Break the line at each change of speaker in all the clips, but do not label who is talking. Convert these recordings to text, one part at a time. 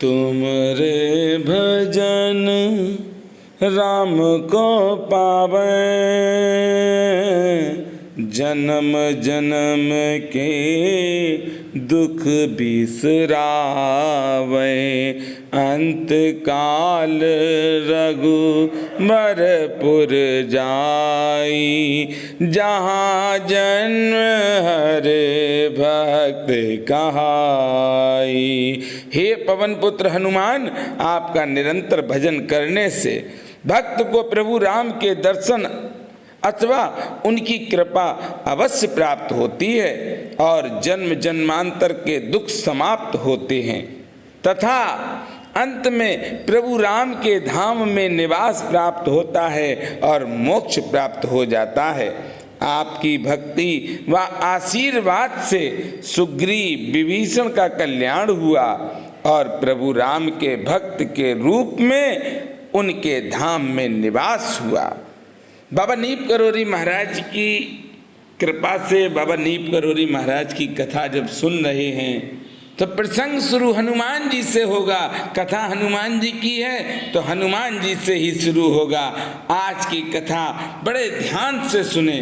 तुम रे भजन राम को पावे, जन्म जन्म के दुख बिसरावे। अंत काल रघुबरपुर जाई, जहाँ जन्म हरे भक्त कहाई। हे पवन पुत्र हनुमान, आपका निरंतर भजन करने से भक्त को प्रभु राम के दर्शन अथवा उनकी कृपा अवश्य प्राप्त होती है और जन्म जन्मांतर के दुख समाप्त होते हैं तथा अंत में प्रभु राम के धाम में निवास प्राप्त होता है और मोक्ष प्राप्त हो जाता है। आपकी भक्ति व आशीर्वाद से सुग्रीव विभीषण का कल्याण हुआ और प्रभु राम के भक्त के रूप में उनके धाम में निवास हुआ। बाबा नीप करोरी महाराज की कृपा से बाबा नीप करोरी महाराज की कथा जब सुन रहे हैं तो प्रसंग शुरू हनुमान जी से होगा। कथा हनुमान जी की है तो हनुमान जी से ही शुरू होगा। आज की कथा बड़े ध्यान से सुने।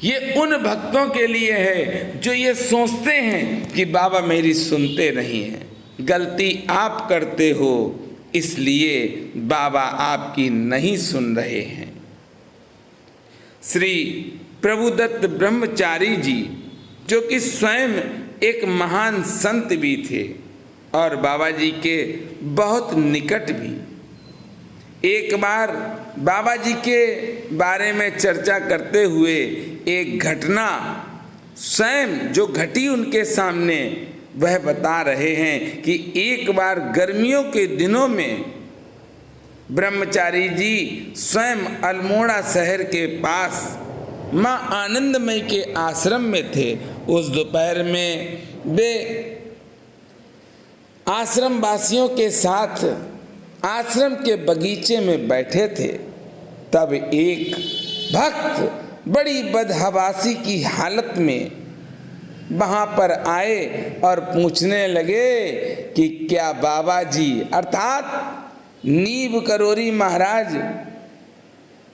ये उन भक्तों के लिए है जो ये सोचते हैं कि बाबा मेरी सुनते नहीं हैं। गलती आप करते हो, इसलिए बाबा आपकी नहीं सुन रहे हैं। श्री प्रभुदत्त ब्रह्मचारी जी, जो कि स्वयं एक महान संत भी थे और बाबा जी के बहुत निकट भी, एक बार बाबा जी के बारे में चर्चा करते हुए एक घटना स्वयं जो घटी उनके सामने वह बता रहे हैं कि एक बार गर्मियों के दिनों में ब्रह्मचारी जी स्वयं अल्मोड़ा शहर के पास माँ आनंदमयी के आश्रम में थे। उस दोपहर में वे आश्रम वासियों के साथ आश्रम के बगीचे में बैठे थे। तब एक भक्त बड़ी बदहवासी की हालत में वहाँ पर आए और पूछने लगे कि क्या बाबा जी अर्थात नीब करोरी महाराज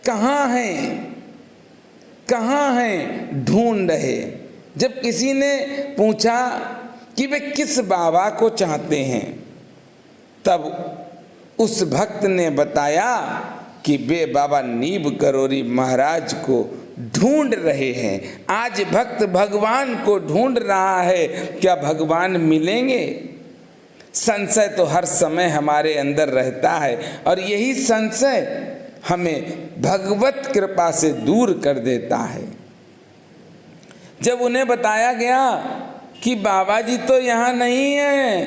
कहाँ हैं, कहाँ हैं, ढूंढ रहे। जब किसी ने पूछा कि वे किस बाबा को चाहते हैं, तब उस भक्त ने बताया कि वे बाबा नीब करोरी महाराज को ढूंढ रहे हैं। आज भक्त भगवान को ढूंढ रहा है, क्या भगवान मिलेंगे? संशय तो हर समय हमारे अंदर रहता है और यही संशय हमें भगवत कृपा से दूर कर देता है। जब उन्हें बताया गया कि बाबा जी तो यहाँ नहीं है,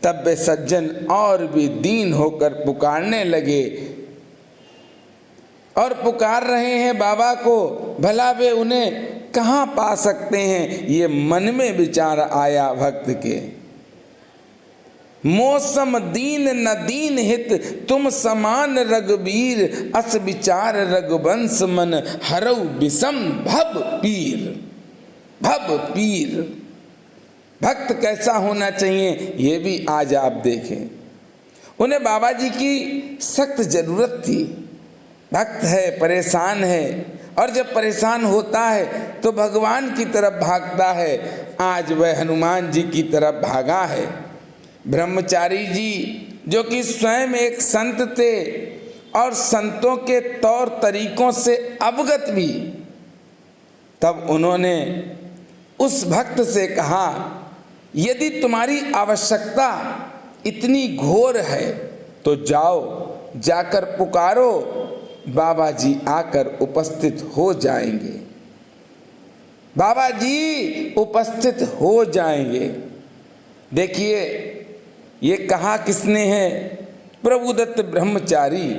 तब वे सज्जन और भी दीन होकर पुकारने लगे और पुकार रहे हैं बाबा को, भला वे उन्हें कहाँ पा सकते हैं। ये मन में विचार आया भक्त के। मौसम दीन न दीन हित, तुम समान रघुबीर, अस विचार रघुवंश मन हरऊ विषम भव पीर। भव पीर भक्त कैसा होना चाहिए ये भी आज आप देखें। उन्हें बाबा जी की सख्त जरूरत थी। भक्त है, परेशान है और जब परेशान होता है तो भगवान की तरफ भागता है। आज वह हनुमान जी की तरफ भागा है। ब्रह्मचारी जी जो कि स्वयं एक संत थे और संतों के तौर तरीकों से अवगत भी, तब उन्होंने उस भक्त से कहा, यदि तुम्हारी आवश्यकता इतनी घोर है तो जाओ, जाकर पुकारो, बाबा जी आकर उपस्थित हो जाएंगे। बाबा जी उपस्थित हो जाएंगे। देखिए ये कहा किसने है? प्रभुदत्त ब्रह्मचारी,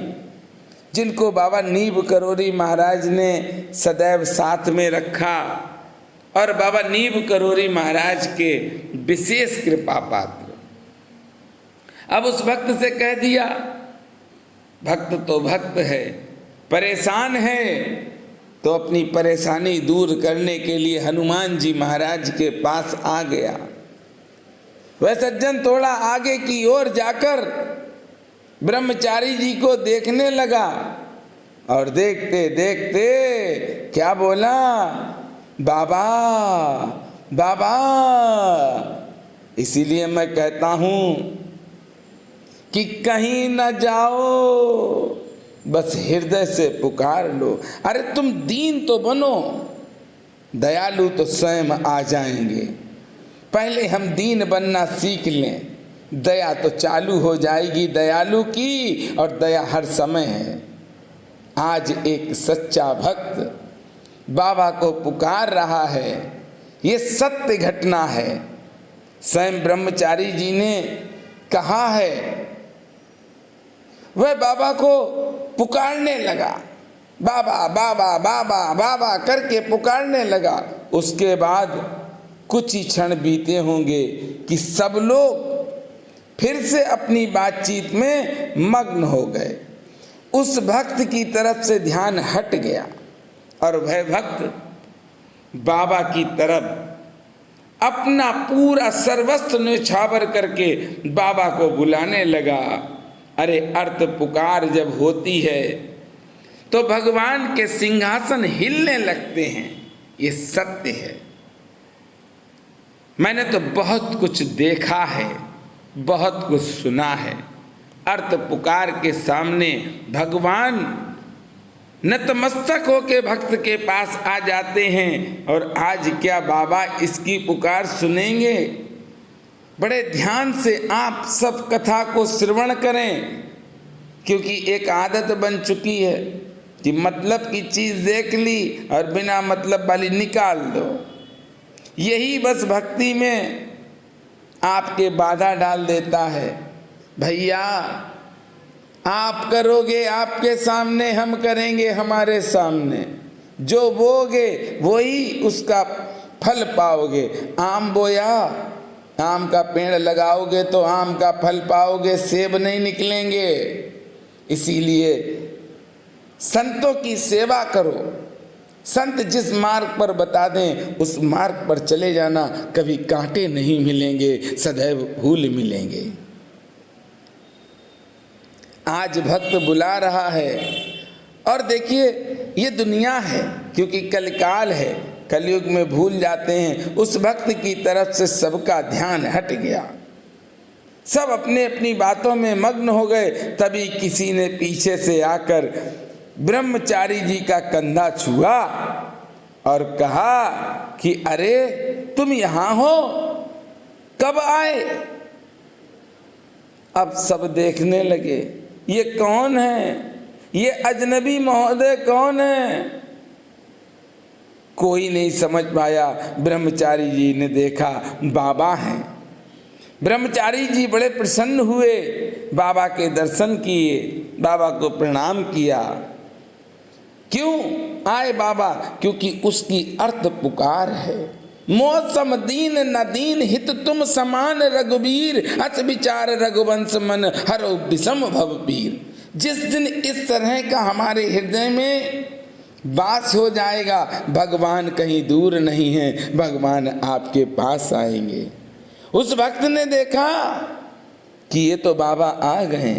जिनको बाबा नीब करोरी महाराज ने सदैव साथ में रखा और बाबा नीब करोरी महाराज के विशेष कृपा पात्र। अब उस भक्त से कह दिया, भक्त तो भक्त है, परेशान है, तो अपनी परेशानी दूर करने के लिए हनुमान जी महाराज के पास आ गया। वह सज्जन थोड़ा आगे की ओर जाकर ब्रह्मचारी जी को देखने लगा और देखते देखते क्या बोला, बाबा बाबा। इसीलिए मैं कहता हूं कि कहीं न जाओ, बस हृदय से पुकार लो। अरे तुम दीन तो बनो, दयालु तो स्वयं आ जाएंगे। पहले हम दीन बनना सीख लें, दया तो चालू हो जाएगी दयालु की, और दया हर समय है। आज एक सच्चा भक्त बाबा को पुकार रहा है, ये सत्य घटना है। स्वयं ब्रह्मचारी जी ने कहा है, वह बाबा को पुकारने लगा, बाबा बाबा बाबा बाबा करके पुकारने लगा। उसके बाद कुछ ही क्षण बीते होंगे कि सब लोग फिर से अपनी बातचीत में मग्न हो गए। उस भक्त की तरफ से ध्यान हट गया और वह भक्त बाबा की तरफ अपना पूरा सर्वस्व न्यौछावर करके बाबा को बुलाने लगा। अरे अर्थ पुकार जब होती है तो भगवान के सिंहासन हिलने लगते हैं, ये सत्य है। मैंने तो बहुत कुछ देखा है, बहुत कुछ सुना है। अर्थ पुकार के सामने भगवान नतमस्तक होके भक्त के पास आ जाते हैं। और आज क्या बाबा इसकी पुकार सुनेंगे? बड़े ध्यान से आप सब कथा को श्रवण करें, क्योंकि एक आदत बन चुकी है कि मतलब की चीज़ देख ली और बिना मतलब वाली निकाल दो। यही बस भक्ति में आपके बाधा डाल देता है। भैया आप करोगे आपके सामने, हम करेंगे हमारे सामने। जो बोगे वही उसका फल पाओगे। आम बोया, आम का पेड़ लगाओगे तो आम का फल पाओगे, सेब नहीं निकलेंगे। इसीलिए संतों की सेवा करो। संत जिस मार्ग पर बता दें उस मार्ग पर चले जाना, कभी कांटे नहीं मिलेंगे, सदैव फूल मिलेंगे। आज भक्त बुला रहा है और देखिए ये दुनिया है, क्योंकि कलकाल है, कलयुग में भूल जाते हैं। उस भक्त की तरफ से सबका ध्यान हट गया, सब अपने अपनी बातों में मग्न हो गए। तभी किसी ने पीछे से आकर ब्रह्मचारी जी का कंधा छुआ और कहा कि अरे तुम यहाँ हो, कब आए? अब सब देखने लगे, ये कौन है? ये अजनबी महोदय कौन है? कोई नहीं समझ पाया। ब्रह्मचारी जी ने देखा बाबा हैं। ब्रह्मचारी जी बड़े प्रसन्न हुए, बाबा के दर्शन किए, बाबा को प्रणाम किया। क्यों आए बाबा? क्योंकि उसकी अर्थ पुकार है। मौसम दीन न दीन हित तुम समान रघुबीर, अस विचार रघुवंश मन हरो विषम भव पीर। जिस दिन इस तरह का हमारे हृदय में वास हो जाएगा, भगवान कहीं दूर नहीं है, भगवान आपके पास आएंगे। उस भक्त ने देखा कि ये तो बाबा आ गए।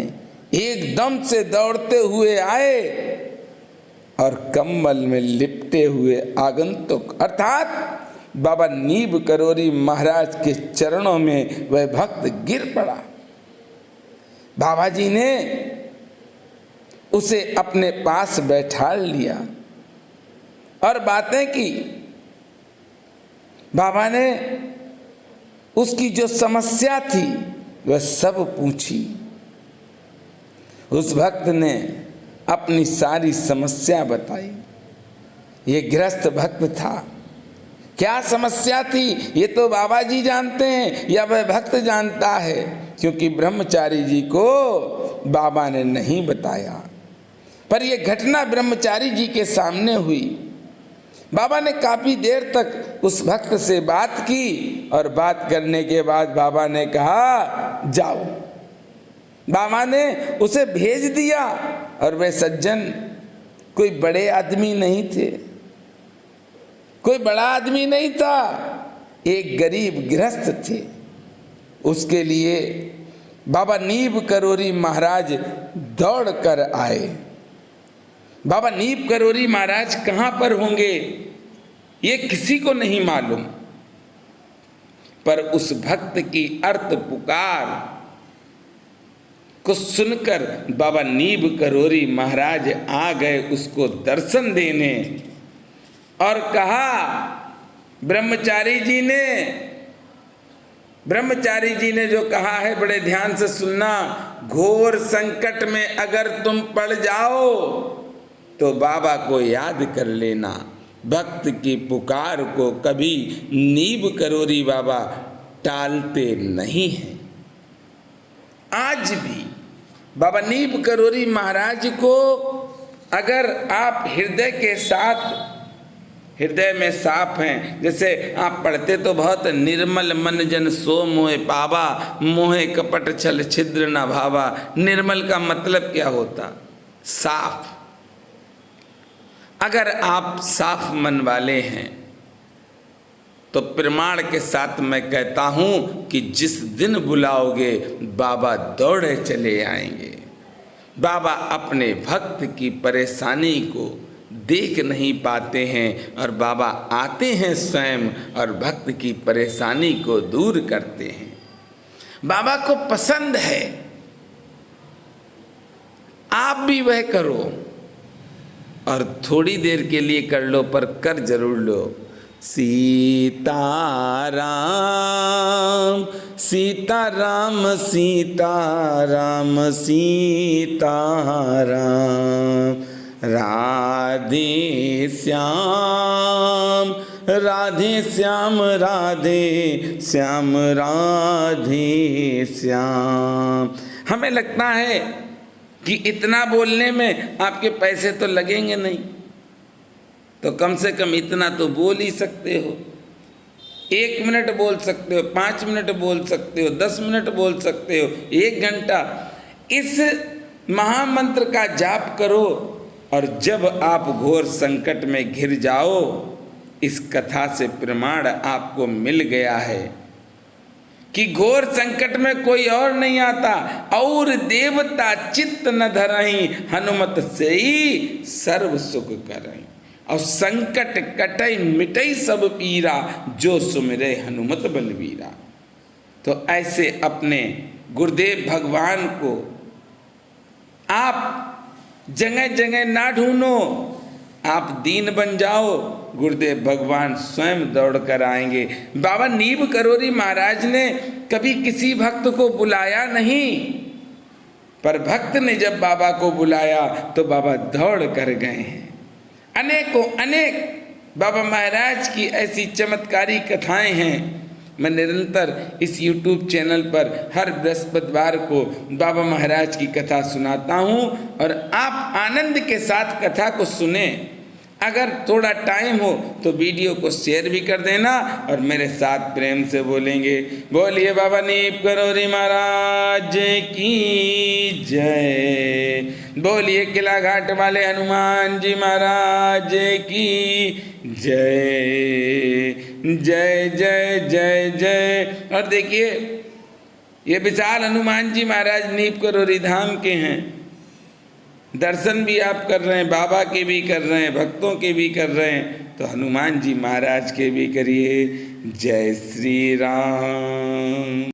एकदम से दौड़ते हुए आए और कम्बल में लिपटे हुए आगंतुक अर्थात बाबा नीब करोरी महाराज के चरणों में वह भक्त गिर पड़ा। बाबा जी ने उसे अपने पास बैठा लिया और बातें की। बाबा ने उसकी जो समस्या थी वह सब पूछी। उस भक्त ने अपनी सारी समस्या बताई। ये गृहस्थ भक्त था, क्या समस्या थी ये तो बाबा जी जानते हैं या वह भक्त जानता है, क्योंकि ब्रह्मचारी जी को बाबा ने नहीं बताया। पर यह घटना ब्रह्मचारी जी के सामने हुई। बाबा ने काफी देर तक उस भक्त से बात की और बात करने के बाद बाबा ने कहा जाओ। बाबा ने उसे भेज दिया और वे सज्जन कोई बड़े आदमी नहीं थे, कोई बड़ा आदमी नहीं था, एक गरीब गृहस्थ थे। उसके लिए बाबा नीब करोरी महाराज दौड़ कर आए। बाबा नीब करोरी महाराज कहाँ पर होंगे ये किसी को नहीं मालूम, पर उस भक्त की अर्त पुकार को सुनकर बाबा नीब करोरी महाराज आ गए उसको दर्शन देने, और कहा ब्रह्मचारी जी ने जो कहा है बड़े ध्यान से सुनना, घोर संकट में अगर तुम पड़ जाओ तो बाबा को याद कर लेना। भक्त की पुकार को कभी नीब करोरी बाबा टालते नहीं हैं। आज भी बाबा नीब करोरी महाराज को अगर आप हृदय के साथ, हृदय में साफ हैं, जैसे आप पढ़ते तो बहुत, निर्मल मन जन सो मोहे पावा, मोहे कपट छल छिद्र न भावा। निर्मल का मतलब क्या होता? साफ। अगर आप साफ मन वाले हैं तो प्रमाण के साथ मैं कहता हूं कि जिस दिन बुलाओगे बाबा दौड़े चले आएंगे। बाबा अपने भक्त की परेशानी को देख नहीं पाते हैं और बाबा आते हैं स्वयं और भक्त की परेशानी को दूर करते हैं। बाबा को पसंद है, आप भी वह करो और थोड़ी देर के लिए कर लो, पर कर जरूर लो। सीताराम सीताराम सीताराम सीताराम, राधे श्याम राधे श्याम राधे श्याम राधे श्याम। हमें लगता है कि इतना बोलने में आपके पैसे तो लगेंगे नहीं, तो कम से कम इतना तो बोल ही सकते हो। 1 मिनट बोल सकते हो, 5 मिनट बोल सकते हो, 10 मिनट बोल सकते हो, 1 घंटा इस महामंत्र का जाप करो। और जब आप घोर संकट में घिर जाओ, इस कथा से प्रमाण आपको मिल गया है कि घोर संकट में कोई और नहीं आता, और देवता चित्त न धरहीं, हनुमत से ही सर्व सुख करहीं। और संकट कटई मिटई सब पीरा, जो सुमिरे हनुमत बलवीरा। तो ऐसे अपने गुरुदेव भगवान को आप जगह जगह ना ढूंढो, आप दीन बन जाओ, गुरुदेव भगवान स्वयं दौड़ कर आएंगे। बाबा नीब करोरी महाराज ने कभी किसी भक्त को बुलाया नहीं, पर भक्त ने जब बाबा को बुलाया तो बाबा दौड़ कर गए हैं। अनेकों अनेक बाबा महाराज की ऐसी चमत्कारी कथाएं हैं। मैं निरंतर इस YouTube चैनल पर हर बृहस्पतिवार को बाबा महाराज की कथा सुनाता हूँ, और आप आनंद के साथ कथा को सुने। अगर थोड़ा टाइम हो तो वीडियो को शेयर भी कर देना, और मेरे साथ प्रेम से बोलेंगे, बोलिए बाबा नीब करोरी महाराज की जय, बोलिए किला घाट वाले हनुमान जी महाराज की जय जय जय जय जय। और देखिए, ये विशाल हनुमान जी महाराज नीब करोरी धाम के हैं। दर्शन भी आप कर रहे हैं, बाबा के भी कर रहे हैं, भक्तों के भी कर रहे हैं, तो हनुमान जी महाराज के भी करिए। जय श्री राम।